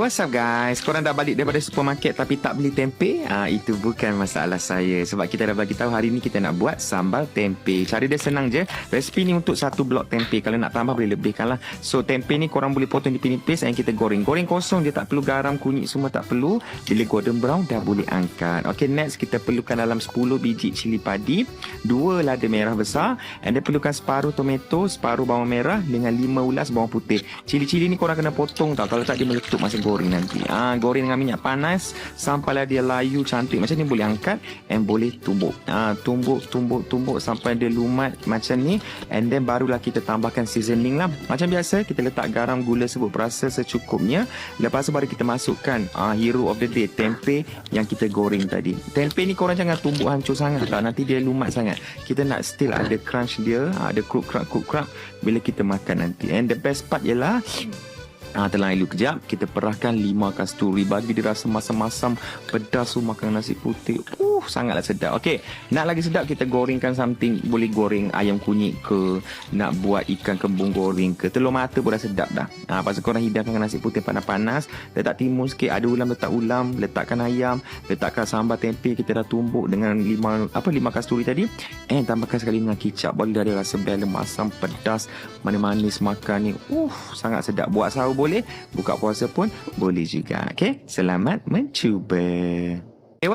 What's up guys? Korang dah balik daripada supermarket tapi tak beli tempe? Itu bukan masalah saya. Sebab kita dah bagi tahu hari ni kita nak buat sambal tempe. Cara dia senang je. Resipi ni untuk satu blok tempe. Kalau nak tambah boleh lebihkan lah. So tempe ni korang boleh potong nipis-nipis dan kita goreng. Goreng kosong je, tak perlu garam, kunyit semua tak perlu. Bila golden brown dah boleh angkat. Okay, next kita perlukan dalam 10 biji cili padi, 2 lada merah besar, and then perlukan separuh tomato, separuh bawang merah dengan 5 ulas bawang putih. Cili-cili ni korang kena potong tau. Kalau tak dia meletup masa goreng nanti. Goreng dengan minyak panas sampailah dia layu cantik macam ni, boleh angkat and boleh tumbuk. Tumbuk sampai dia lumat macam ni, and then barulah kita tambahkan seasoning lah. Macam biasa kita letak garam, gula, sebut perasa secukupnya. Lepas tu baru kita masukkan hero of the day, tempe yang kita goreng tadi. Tempe ni korang jangan tumbuk hancur sangat tak, nanti dia lumat sangat. Kita nak still ada crunch dia, ada kruk-kruk bila kita makan nanti. And the best part ialah telan air dulu kejap, kita perahkan 5 kasturi, bagi dia rasa masam-masam pedas tu makan nasi putih. Sangatlah sedap. Okey, nak lagi sedap kita gorengkan something. Boleh goreng ayam kunyit ke, nak buat ikan kembung goreng ke, telur mata pun dah sedap dah. Pasal korang hidangkan nasi putih panas-panas, letak timun sikit, ada ulam letak ulam, letakkan ayam, letakkan sambal tempe kita dah tumbuk dengan 5 kasturi tadi, and tambahkan sekali dengan kicap. Boleh ada rasa balance masam pedas manis-manis makan ni. Sangat sedap. Buat sahur boleh, buka puasa pun boleh juga. Okey, selamat mencuba.